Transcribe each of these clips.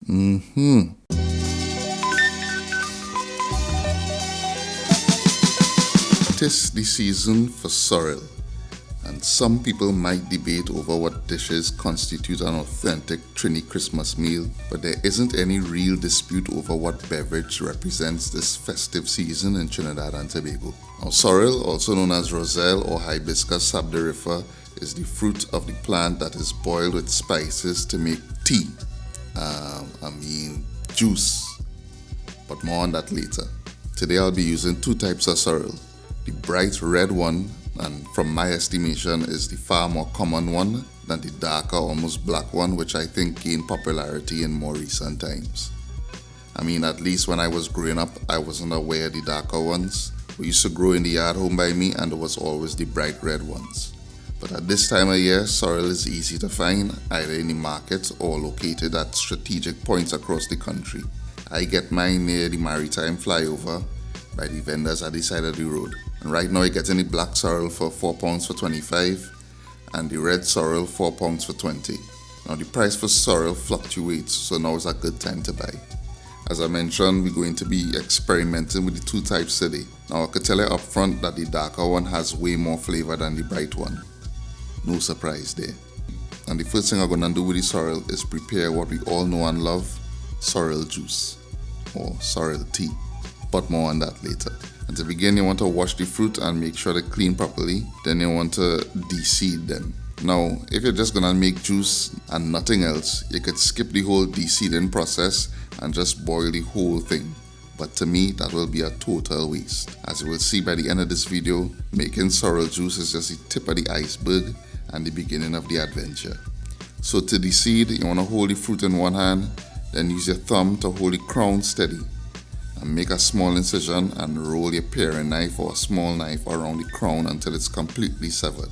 Mmhmm. Tis the season for sorrel, and some people might debate over what dishes constitute an authentic Trini Christmas meal, but there isn't any real dispute over what beverage represents this festive season in Trinidad and Tobago. Now, sorrel, also known as roselle or hibiscus sabderifer, is the fruit of the plant that is boiled with spices to make tea. Juice. But more on that later. Today I'll be using two types of sorrel. The bright red one, and from my estimation is the far more common one than the darker, almost black one, which I think gained popularity in more recent times. At least when I was growing up, I wasn't aware of the darker ones. We used to grow in the yard home by me, and there was always the bright red ones. But at this time of year, sorrel is easy to find, either in the market or located at strategic points across the country. I get mine near the maritime flyover by the vendors at the side of the road. And right now you're getting the black sorrel for £4 for 25 and the red sorrel £4 for 20. Now the price for sorrel fluctuates, so now is a good time to buy. As I mentioned, we're going to be experimenting with the two types today. Now I could tell you up front that the darker one has way more flavor than the bright one. No surprise there. And the first thing I'm going to do with the sorrel is prepare what we all know and love, sorrel juice or sorrel tea. But more on that later. And to begin, you want to wash the fruit and make sure they're clean properly. Then you want to de-seed them. Now, if you're just going to make juice and nothing else, you could skip the whole de-seeding process and just boil the whole thing. But to me, that will be a total waste. As you will see by the end of this video, making sorrel juice is just the tip of the iceberg and the beginning of the adventure. So to de-seed, you want to hold the fruit in one hand, then use your thumb to hold the crown steady. And make a small incision and roll your paring knife or a small knife around the crown until it's completely severed.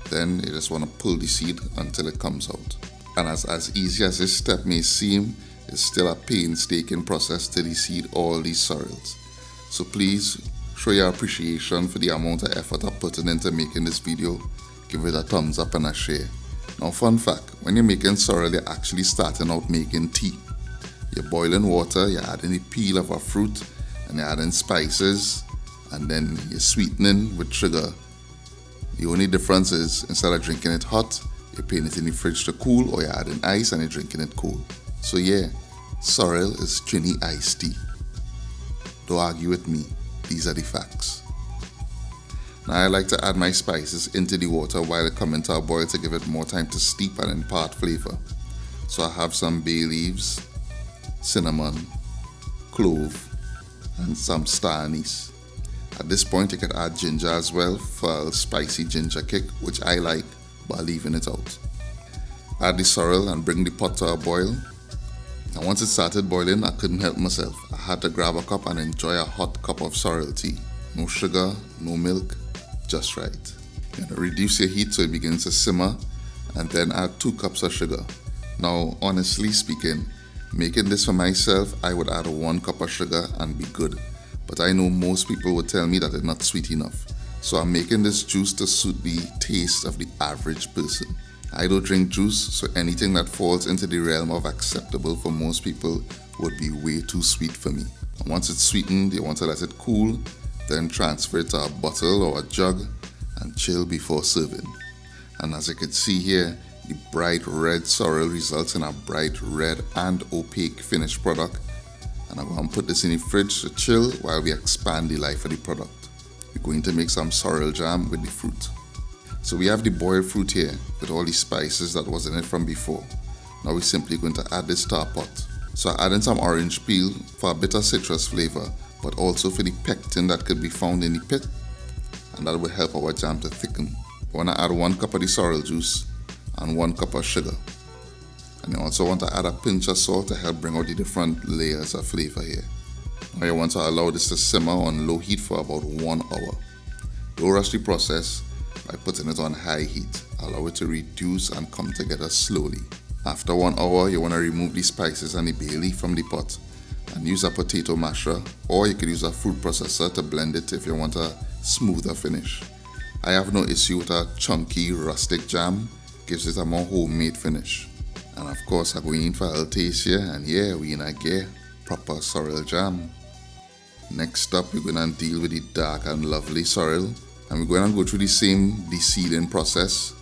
Then you just want to pull the seed until it comes out. And as easy as this step may seem, it's still a painstaking process to de-seed all these sorrels. So please show your appreciation for the amount of effort I'm putting into making this video. Give it a thumbs up and a share. Now, fun fact, when you're making sorrel, you're actually starting out making tea. You're boiling water, you're adding the peel of a fruit, and you're adding spices, and then you're sweetening with sugar. The only difference is, instead of drinking it hot, you're putting it in the fridge to cool, or you're adding ice and you're drinking it cold. So yeah, sorrel is Trini iced tea. Don't argue with me, these are the facts. Now I like to add my spices into the water while it comes into a boil to give it more time to steep and impart flavor. So I have some bay leaves, cinnamon, clove, and some star anise. At this point you can add ginger as well for a spicy ginger kick, which I like by leaving it out. Add the sorrel and bring the pot to a boil. And once it started boiling, I couldn't help myself. I had to grab a cup and enjoy a hot cup of sorrel tea. No sugar, no milk, just right. You're gonna reduce your heat so it begins to simmer, and then add 2 cups of sugar. Now, honestly speaking, making this for myself, I would add 1 cup of sugar and be good. But I know most people would tell me that it's not sweet enough. So I'm making this juice to suit the taste of the average person. I don't drink juice, so anything that falls into the realm of acceptable for most people would be way too sweet for me. And once it's sweetened, you want to let it cool, then transfer it to a bottle or a jug and chill before serving. And as you can see here, the bright red sorrel results in a bright red and opaque finished product. And I'm going to put this in the fridge to chill while we expand the life of the product. We're going to make some sorrel jam with the fruit. So we have the boiled fruit here with all the spices that was in it from before. Now we're simply going to add this to our pot. So I added some orange peel for a bit of citrus flavor, but also for the pectin that could be found in the pit, and that will help our jam to thicken. I want to add 1 cup of the sorrel juice and 1 cup of sugar. And you also want to add a pinch of salt to help bring out the different layers of flavor here. Now you want to allow this to simmer on low heat for about 1 hour. Don't rush the process by putting it on high heat. Allow it to reduce and come together slowly. After 1 hour, you want to remove the spices and the bay leaf from the pot and use a potato masher, or you could use a food processor to blend it if you want a smoother finish. I have no issue with a chunky rustic jam, gives it a more homemade finish. And of course, I go in for a little taste here, and yeah, we in a gear, proper Sorrel Jam. Next up, we're gonna deal with the dark and lovely sorrel, and we're gonna go through the same deseeding process.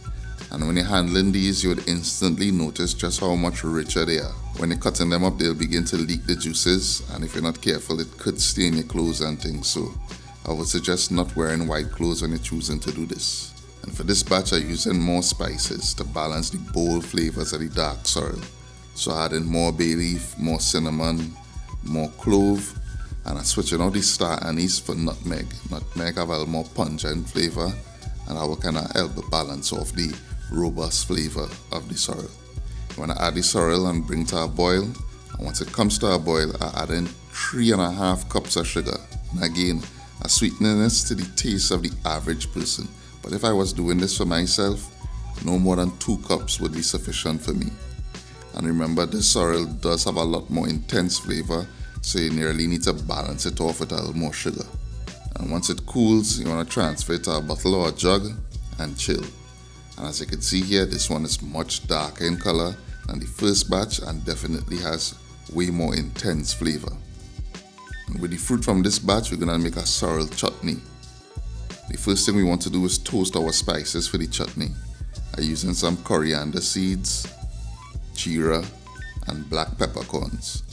And when you're handling these, you would instantly notice just how much richer they are. When you're cutting them up, they'll begin to leak the juices, and if you're not careful, it could stain your clothes and things. So I would suggest not wearing white clothes when you're choosing to do this. And for this batch, I'm using more spices to balance the bold flavors of the dark sorrel. So I add in more bay leaf, more cinnamon, more clove, and I'm switching out the star anise for nutmeg. Nutmeg have a little more pungent flavor, and that will kind of help the balance of the robust flavor of the sorrel. You want to add the sorrel and bring to a boil, and once it comes to a boil, I add in 3.5 cups of sugar. And again, a sweetness to the taste of the average person. But if I was doing this for myself, no more than 2 cups would be sufficient for me. And remember, this sorrel does have a lot more intense flavor, so you nearly need to balance it off with a little more sugar. And once it cools, you want to transfer it to a bottle or a jug and chill. And as you can see here, this one is much darker in color than the first batch and definitely has way more intense flavor. And with the fruit from this batch, we're gonna make a sorrel chutney. The first thing we want to do is toast our spices for the chutney. I'm using some coriander seeds, jeera, and black peppercorns.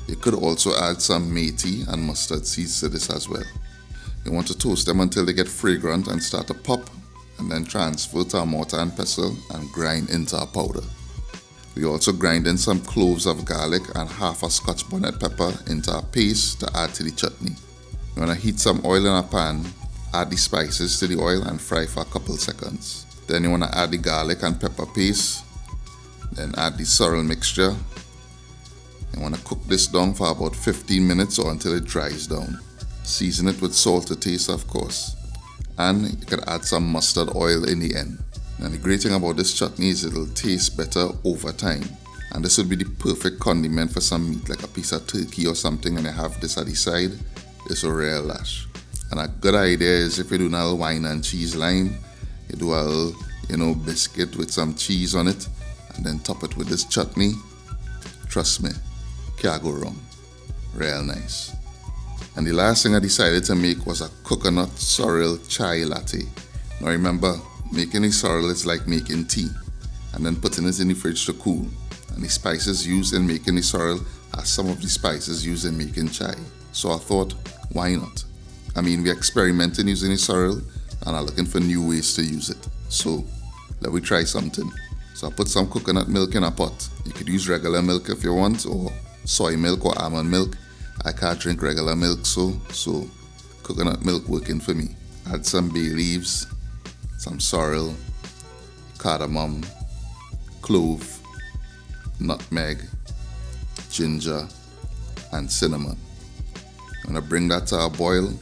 You could also add some methi and mustard seeds to this as well. You want to toast them until they get fragrant and start to pop, and then transfer to a mortar and pestle and grind into a powder. We also grind in some cloves of garlic and half a Scotch bonnet pepper into a paste to add to the chutney. You want to heat some oil in a pan, add the spices to the oil and fry for a couple seconds. Then you want to add the garlic and pepper paste, then add the sorrel mixture. You want to cook this down for about 15 minutes or until it dries down. Season it with salt to taste, of course. And you can add some mustard oil in the end. And the great thing about this chutney is it'll taste better over time. And this would be the perfect condiment for some meat, like a piece of turkey or something, and you have this at the side. This will really lash. And a good idea is if you do a little wine and cheese lime, you do a little, biscuit with some cheese on it, and then top it with this chutney. Trust me, can't go wrong. Real nice. And the last thing I decided to make was a Coconut Sorrel Chai Latte. Now remember, making a sorrel is like making tea and then putting it in the fridge to cool. And the spices used in making the sorrel are some of the spices used in making chai. So I thought, why not? I mean, we're experimenting using the sorrel and are looking for new ways to use it. So let me try something. So I put some coconut milk in a pot. You could use regular milk if you want, or soy milk or almond milk. I can't drink regular milk, so coconut milk working for me. Add some bay leaves, some sorrel, cardamom, clove, nutmeg, ginger, and cinnamon. I'm gonna bring that to a boil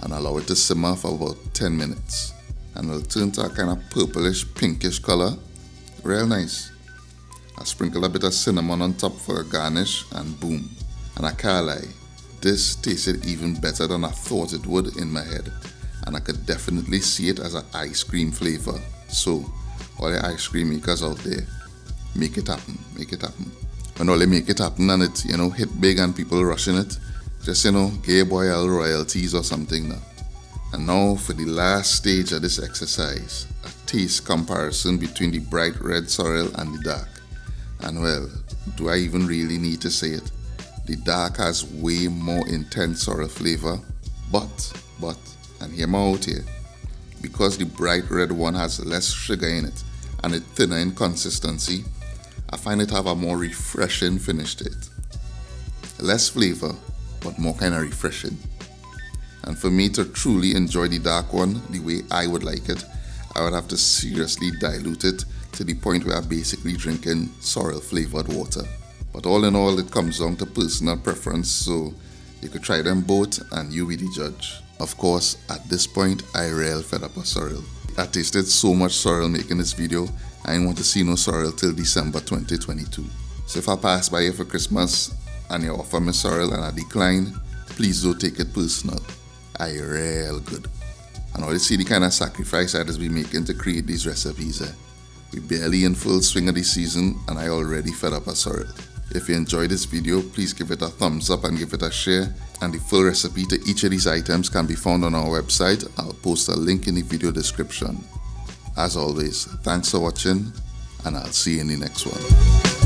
and allow it to simmer for about 10 minutes. And it'll turn to a kind of purplish, pinkish color. Real nice. I sprinkle a bit of cinnamon on top for a garnish, and boom. And I can't lie, this tasted even better than I thought it would in my head. And I could definitely see it as an ice cream flavor. So, all the ice cream makers out there, make it happen, make it happen. When all they make it happen and it, hit big and people rushing it, just, give your boy all royalties or something now. And now for the last stage of this exercise, a taste comparison between the bright red sorrel and the dark. And well, do I even really need to say it? The dark has way more intense sorrel flavor, but, and hear me out here, because the bright red one has less sugar in it and it's thinner in consistency, I find it have a more refreshing finish to it. Less flavor, but more kind of refreshing. And for me to truly enjoy the dark one the way I would like it, I would have to seriously dilute it to the point where I'm basically drinking sorrel flavored water. But all in all, it comes down to personal preference, so you could try them both and you be the judge. Of course, at this point, I real fed up of sorrel. I tasted so much sorrel making this video, I didn't want to see no sorrel till December 2022. So if I pass by you for Christmas and you offer me sorrel and I decline, please don't take it personal. I real good. And all you see the kind of sacrifice I just be making to create these recipes. We barely in full swing of the season and I already fed up a sorrel. If you enjoyed this video, please give it a thumbs up and give it a share. And the full recipe to each of these items can be found on our website. I'll post a link in the video description. As always, thanks for watching and I'll see you in the next one.